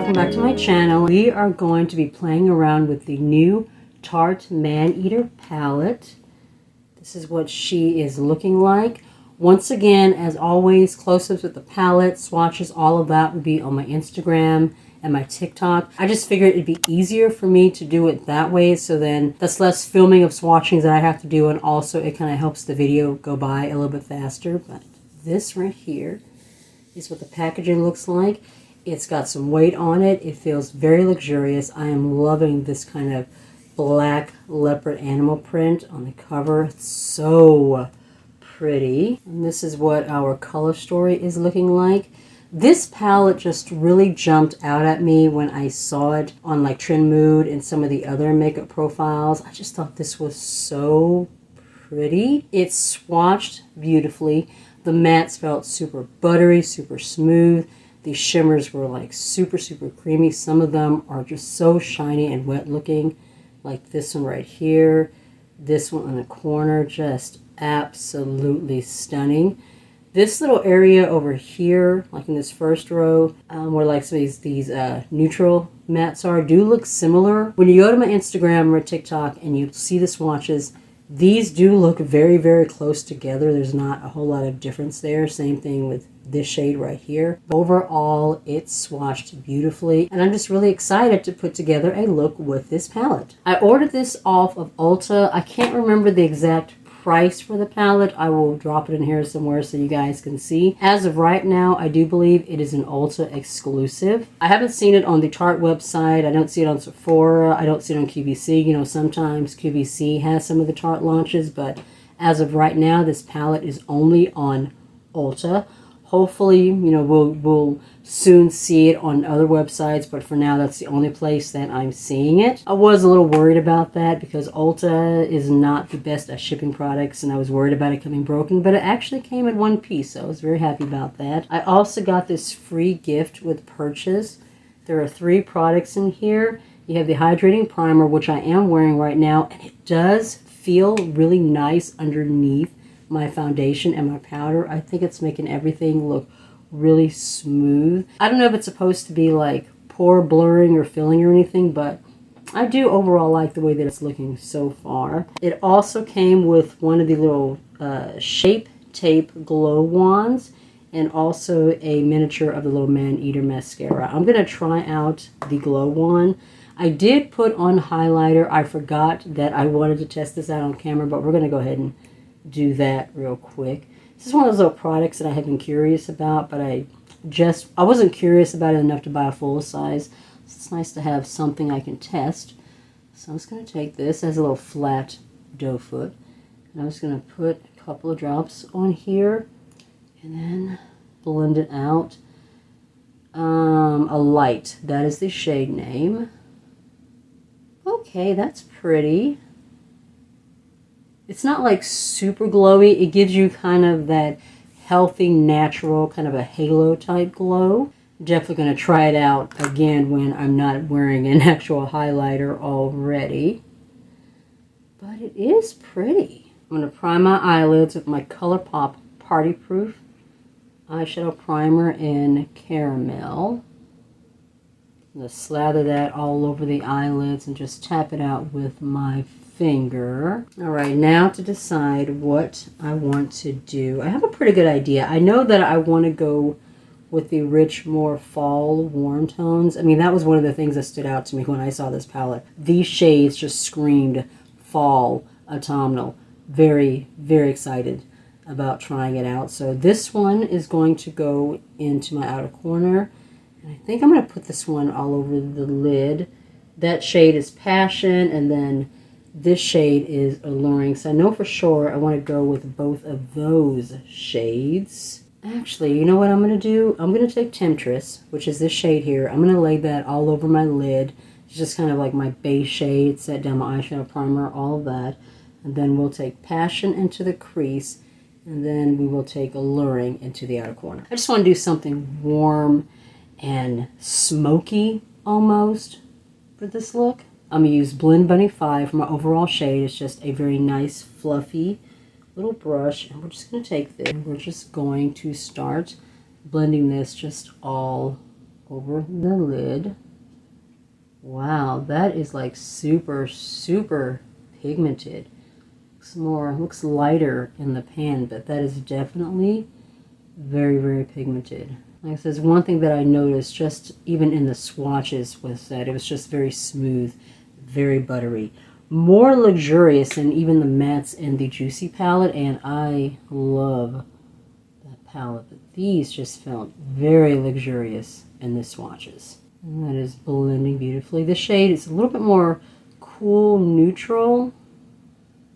welcome back to my channel. We are going to be playing around with the new Tarte Maneater palette. This is what she is looking like. Once again, as always, close-ups with the palette, swatches, all of that would be on my Instagram and my TikTok. I just figured it'd be easier for me to do it that way, so then that's less filming of swatchings that I have to do, and also it kind of helps the video go by a little bit faster. But this right here is what the packaging looks like. It's got some weight on it. It feels very luxurious. I am loving this kind of black leopard animal print on the cover. It's so pretty. And this is what our color story is looking like. This palette just really jumped out at me when I saw it on like Trend Mood and some of the other makeup profiles. I just thought this was so pretty. It's swatched beautifully. The mattes felt super buttery, super smooth. These shimmers were like super, super creamy. Some of them are just so shiny and wet looking, like this one right here. This one in the corner, just absolutely stunning. This little area over here, like in this first row, where like some of these neutral mattes are, do look similar. When you go to my Instagram or TikTok and you see the swatches, these do look very, very close together. There's not a whole lot of difference there. Same thing with this shade right here. Overall, it's swatched beautifully, and I'm just really excited to put together a look with this palette. I ordered this off of Ulta. I can't remember the exact price for the palette. I will drop it in here somewhere so you guys can see. As of right now, I do believe it is an Ulta exclusive. I haven't seen it on the Tarte website. I don't see it on Sephora. I don't see it on QVC. You know, sometimes QVC has some of the Tarte launches, but as of right now, this palette is only on Ulta. Hopefully, you know, we'll soon see it on other websites, but for now, that's the only place that I'm seeing it. I was a little worried about that because Ulta is not the best at shipping products, and I was worried about it coming broken, but it actually came in one piece, so I was very happy about that. I also got this free gift with purchase. There are 3 products in here. You have the Hydrating Primer, which I am wearing right now, and it does feel really nice underneath my foundation and my powder. I think it's making everything look really smooth. I don't know if it's supposed to be like pore blurring or filling or anything, but I do overall like the way that it's looking so far. It also came with one of the little Shape Tape glow wands and also a miniature of the little Maneater mascara. I'm going to try out the glow wand. I did put on highlighter. I forgot that I wanted to test this out on camera, but we're going to go ahead and do that real quick. This is one of those little products that I have been curious about, but I wasn't curious about it enough to buy a full size. So it's nice to have something I can test. So I'm just going to take this as a little flat doe foot, and I'm just going to put a couple of drops on here and then blend it out. Alight, that is the shade name. Okay, that's pretty. It's not like super glowy. It gives you kind of that healthy, natural, kind of a halo type glow. Definitely going to try it out again when I'm not wearing an actual highlighter already. But it is pretty. I'm going to prime my eyelids with my Colourpop Party Proof eyeshadow primer in Caramel. I'm going to slather that all over the eyelids and just tap it out with my finger. Alright, now to decide what I want to do. I have a pretty good idea. I know that I want to go with the rich, more fall warm tones. I mean, that was one of the things that stood out to me when I saw this palette. These shades just screamed fall autumnal. Very, very excited about trying it out. So this one is going to go into my outer corner. And I think I'm going to put this one all over the lid. That shade is Passion, and then this shade is Alluring. So I know for sure I want to go with both of those shades. Actually, you know what I'm going to do? I'm going to take Temptress, which is this shade here. I'm going to lay that all over my lid. It's just kind of like my base shade. Set down my eyeshadow primer, all of that. And then we'll take Passion into the crease. And then we will take Alluring into the outer corner. I just want to do something warm and smoky almost for this look. I'm going to use Blend Bunny 5 for my overall shade. It's just a very nice, fluffy little brush. And we're just going to take this and we're just going to start blending this just all over the lid. Wow, that is like super, super pigmented. Looks lighter in the pan, but that is definitely very, very pigmented. Like I said, one thing that I noticed just even in the swatches was that it was just very smooth, very buttery. More luxurious than even the mattes in the Juicy palette, and I love that palette. But these just felt very luxurious in the swatches. And that is blending beautifully. The shade is a little bit more cool, neutral.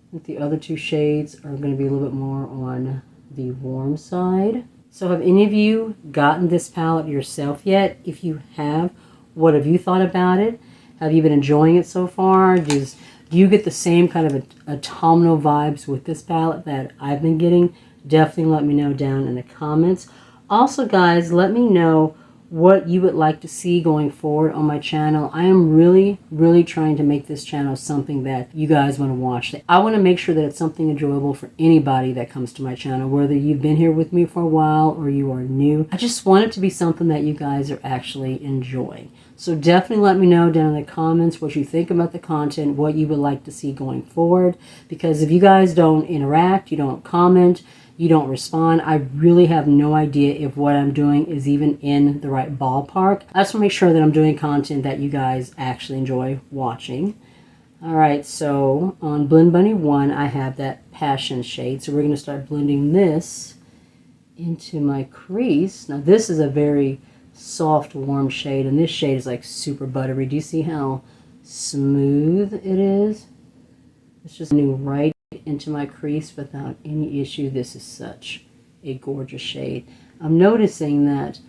I think the other two shades are going to be a little bit more on the warm side. So have any of you gotten this palette yourself yet? If you have, what have you thought about it? Have you been enjoying it so far? Do you get the same kind of autumnal vibes with this palette that I've been getting? Definitely let me know down in the comments. Also, guys, let me know what you would like to see going forward on my channel. I am really, really trying to make this channel something that you guys want to watch. I want to make sure that it's something enjoyable for anybody that comes to my channel, whether you've been here with me for a while or you are new. I just want it to be something that you guys are actually enjoying. So definitely let me know down in the comments what you think about the content, what you would like to see going forward. Because if you guys don't interact, you don't comment, you don't respond, I really have no idea if what I'm doing is even in the right ballpark. I just want to make sure that I'm doing content that you guys actually enjoy watching. Alright, so on Blend Bunny 1, I have that Passion shade. So we're going to start blending this into my crease. Now this is a very soft, warm shade, and this shade is like super buttery. Do you see how smooth it is? It's just new right into my crease without any issue. This is such a gorgeous shade. I'm noticing that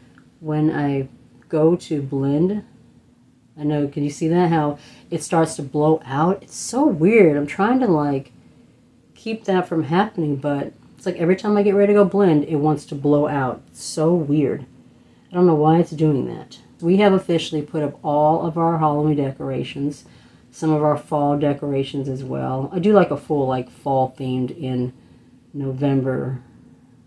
when I go to blend, I know, can you see that? How it starts to blow out? It's so weird. I'm trying to like keep that from happening, but it's like every time I get ready to go blend, it wants to blow out. It's so weird. I don't know why it's doing that. We have officially put up all of our Halloween decorations, some of our fall decorations as well. I do like a full like fall themed in November.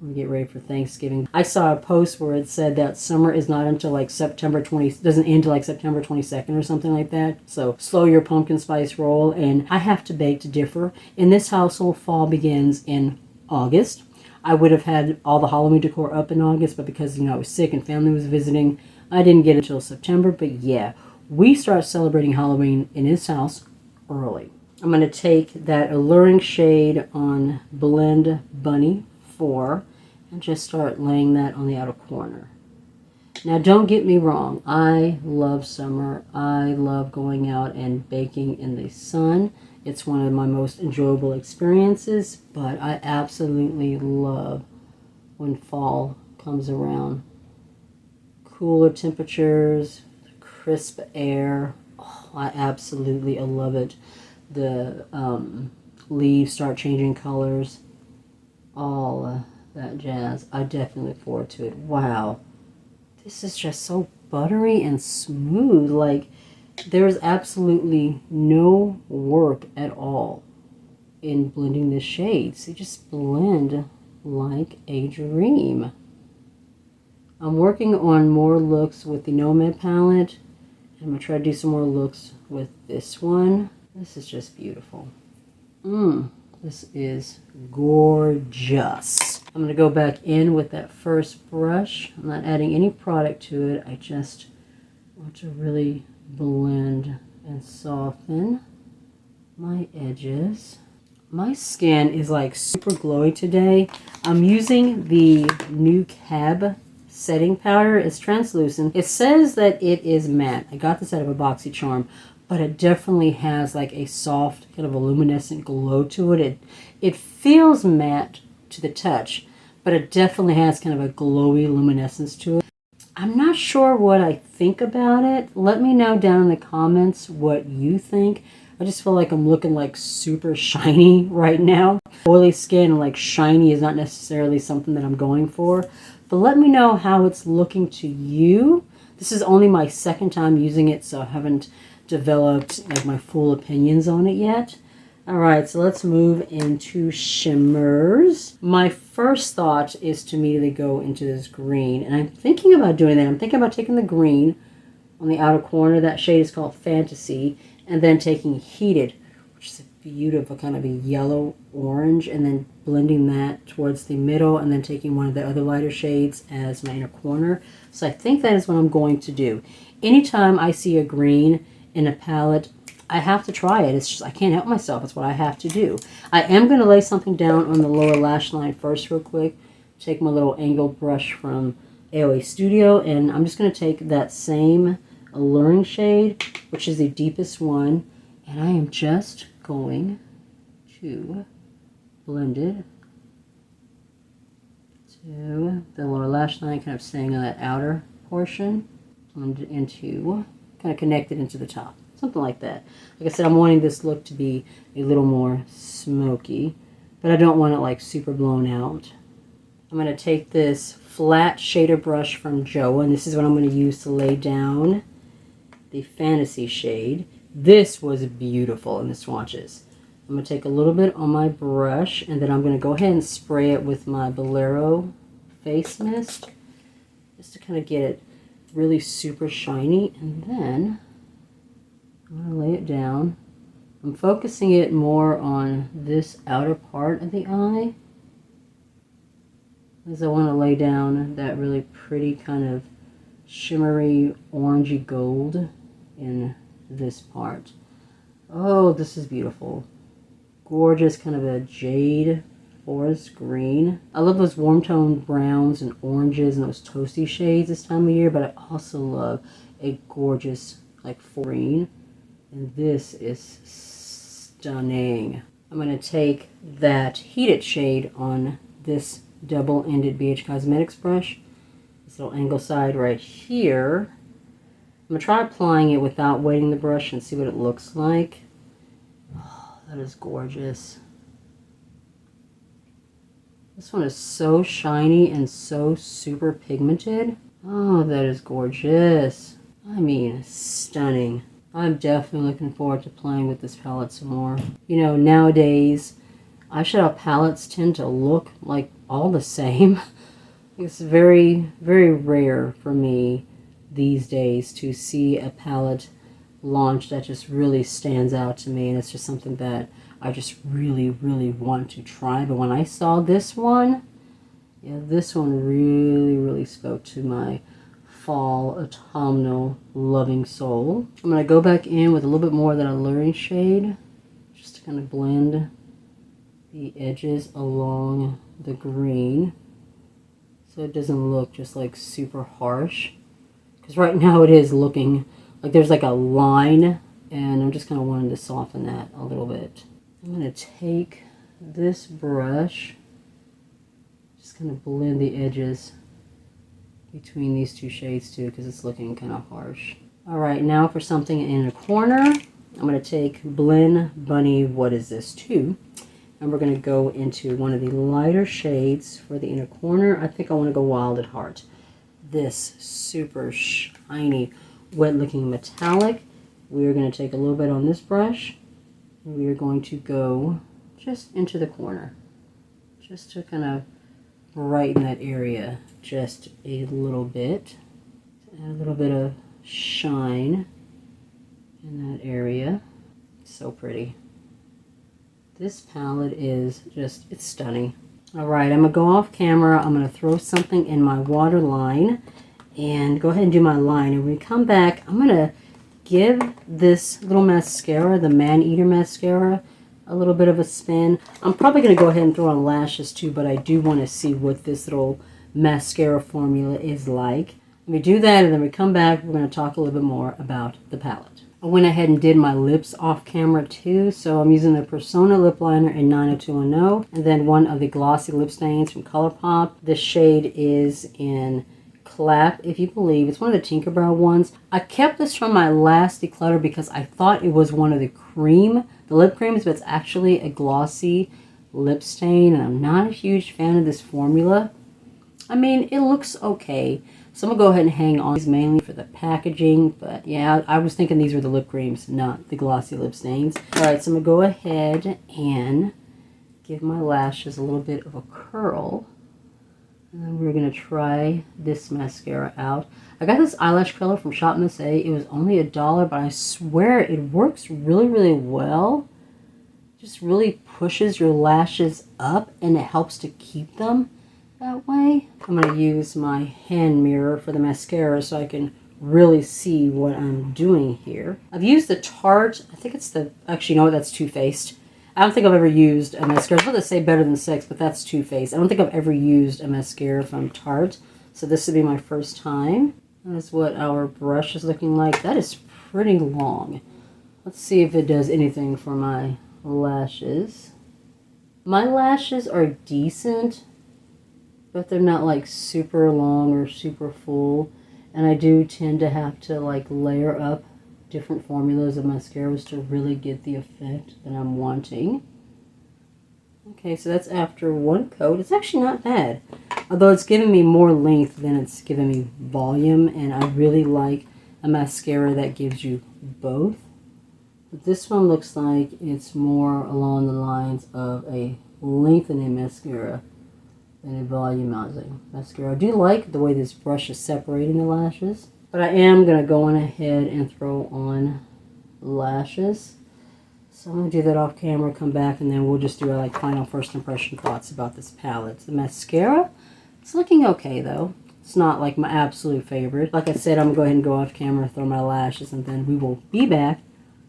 We get ready for Thanksgiving. I saw a post where it said that summer is not until like September 20, doesn't end until like September 22nd or something like that. So slow your pumpkin spice roll. And I have to beg to differ. In this household, fall begins in August. I would have had all the Halloween decor up in August, but because, you know, I was sick and family was visiting, I didn't get it until September. But yeah, we start celebrating Halloween in this house early. I'm going to take that alluring shade on Blend Bunny 4 and just start laying that on the outer corner. Now, don't get me wrong. I love summer. I love going out and baking in the sun. It's one of my most enjoyable experiences, but I absolutely love when fall comes around. Cooler temperatures, crisp air. Oh, I absolutely love it. The leaves start changing colors. All that jazz. I definitely look forward to it. Wow. This is just so buttery and smooth. Like, there's absolutely no work at all in blending the shades. They just blend like a dream. I'm working on more looks with the Nomad palette. I'm going to try to do some more looks with this one. This is just beautiful. This is gorgeous. I'm going to go back in with that first brush. I'm not adding any product to it. I just want to really blend and soften my edges. My skin is like super glowy today. I'm using the new Cab setting powder. It's translucent. It says that it is matte. I got this out of a BoxyCharm, but it definitely has like a soft kind of a luminescent glow to it. It feels matte to the touch, but it definitely has kind of a glowy luminescence to it. I'm not sure what I think about it. Let me know down in the comments what you think. I just feel like I'm looking like super shiny right now. Oily skin and like shiny is not necessarily something that I'm going for. But let me know how it's looking to you. This is only my second time using it, so I haven't developed like my full opinions on it yet. Alright, so let's move into shimmers. My first thought is to immediately go into this green. And I'm thinking about doing that. I'm thinking about taking the green on the outer corner. That shade is called Fantasy. And then taking Heated, which is a beautiful kind of a yellow orange. And then blending that towards the middle. And then taking one of the other lighter shades as my inner corner. So I think that is what I'm going to do. Anytime I see a green in a palette, I have to try it. It's just, I can't help myself. It's what I have to do. I am going to lay something down on the lower lash line first real quick. Take my little angled brush from AOA Studio, and I'm just going to take that same Alluring shade, which is the deepest one, and I am just going to blend it to the lower lash line, kind of staying on that outer portion, blend it into, kind of connect it into the top. Something like that. Like I said, I'm wanting this look to be a little more smoky, but I don't want it like super blown out. I'm going to take this flat shader brush from Joe, and this is what I'm going to use to lay down the Fantasy shade. This was beautiful in the swatches. I'm going to take a little bit on my brush, and then I'm going to go ahead and spray it with my Bolero face mist, just to kind of get it really super shiny, and then I'm going to lay it down. I'm focusing it more on this outer part of the eye, as I want to lay down that really pretty kind of shimmery orangey gold in this part. Oh, this is beautiful. Gorgeous, kind of a jade forest green. I love those warm toned browns and oranges and those toasty shades this time of year, but I also love a gorgeous like green. And this is stunning. I'm going to take that Heated shade on this double-ended BH Cosmetics brush. This little angle side right here. I'm going to try applying it without weighting the brush and see what it looks like. Oh, that is gorgeous. This one is so shiny and so super pigmented. Oh, that is gorgeous. I mean, stunning. I'm definitely looking forward to playing with this palette some more. You know, nowadays, eyeshadow palettes tend to look like all the same. It's very, very rare for me these days to see a palette launch that just really stands out to me. And it's just something that I just really, really want to try. But when I saw this one, yeah, this one really, really spoke to my fall autumnal loving soul. I'm going to go back in with a little bit more of that Alluring shade, just to kind of blend the edges along the green so it doesn't look just like super harsh, because right now it is looking like there's like a line, and I'm just kind of wanting to soften that a little bit. I'm going to take this brush, just kind of blend the edges between these two shades too, because it's looking kind of harsh. Alright, now for something in a corner, I'm going to take Blend Bunny What Is This 2, and we're going to go into one of the lighter shades for the inner corner. I think I want to go Wild at Heart. This super shiny, wet looking metallic. We're going to take a little bit on this brush, and we are going to go just into the corner, just to kind of brighten that area just a little bit. Add a little bit of shine in that area. So pretty. This palette is just, it's stunning. Alright, I'm going to go off camera. I'm going to throw something in my waterline and go ahead and do my line. And when we come back, I'm going to give this little mascara, the Maneater mascara, a little bit of a spin. I'm probably going to go ahead and throw on lashes too, but I do want to see what this little mascara formula is like. When we do that and then we come back, we're going to talk a little bit more about the palette. I went ahead and did my lips off camera too, so I'm using the Persona lip liner in 90210, and then one of the glossy lip stains from Colourpop. The shade is in Clap, If You Believe. It's one of the Tinkerbell ones. I kept this from my last declutter because I thought it was one of the lip creams, but it's actually a glossy lip stain, and I'm not a huge fan of this formula. I mean, it looks okay, So I'm going to go ahead and hang on these mainly for the packaging. But yeah, I was thinking these were the lip creams, not the glossy lip stains. Alright, so I'm going to go ahead and give my lashes a little bit of a curl. And then we're going to try this mascara out. I got this eyelash curler from Shop Miss A. It was only $1, but I swear it works really, really well. Just really pushes your lashes up and it helps to keep them that way. I'm going to use my hand mirror for the mascara so I can really see what I'm doing here. I've used the Tarte, I think it's the, actually no, that's Too Faced. I don't think I've ever used a mascara. I was about to say Better Than Sex, but that's Too Faced. I don't think I've ever used a mascara from Tarte, so this would be my first time. That's what our brush is looking like. That is pretty long. Let's see if it does anything for my lashes. My lashes are decent, but they're not like super long or super full, and I do tend to have to like layer up different formulas of mascaras to really get the effect that I'm wanting. Okay, so that's after one coat. It's actually not bad, although it's giving me more length than it's giving me volume, and I really like a mascara that gives you both. But this one looks like it's more along the lines of a lengthening mascara than a volumizing mascara. I do like the way this brush is separating the lashes, but I am going to go on ahead and throw on lashes. So I'm going to do that off camera, come back, and then we'll just do our like final first impression thoughts about this palette. The mascara, it's looking okay though. It's not like my absolute favorite. Like I said, I'm going to go ahead and go off camera, throw my lashes, and then we will be back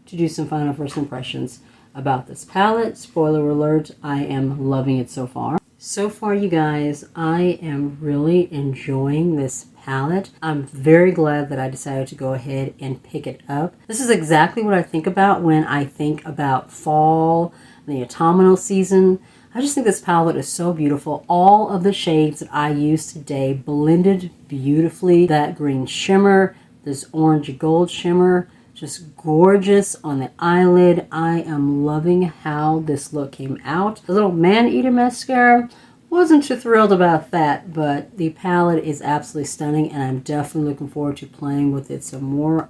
to do some final first impressions about this palette. Spoiler alert, I am loving it so far. So far, you guys, I am really enjoying this palette. I'm very glad that I decided to go ahead and pick it up. This is exactly what I think about when I think about fall, the autumnal season. I just think this palette is so beautiful. All of the shades that I used today blended beautifully. That green shimmer, this orange gold shimmer, just gorgeous on the eyelid. I am loving how this look came out. The little Maneater mascara, wasn't too thrilled about that, but the palette is absolutely stunning, and I'm definitely looking forward to playing with it some more.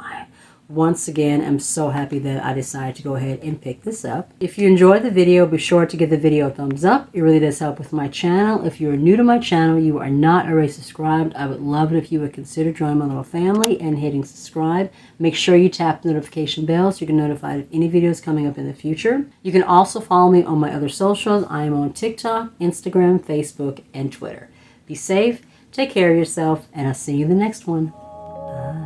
Once again, I'm so happy that I decided to go ahead and pick this up. If you enjoyed the video, be sure to give the video a thumbs up. It really does help with my channel. If you're new to my channel, you are not already subscribed, I would love it if you would consider joining my little family and hitting subscribe. Make sure you tap the notification bell so you can be notified of any videos coming up in the future. You can also follow me on my other socials. I am on TikTok, Instagram, Facebook, and Twitter. Be safe, take care of yourself, and I'll see you in the next one. Bye.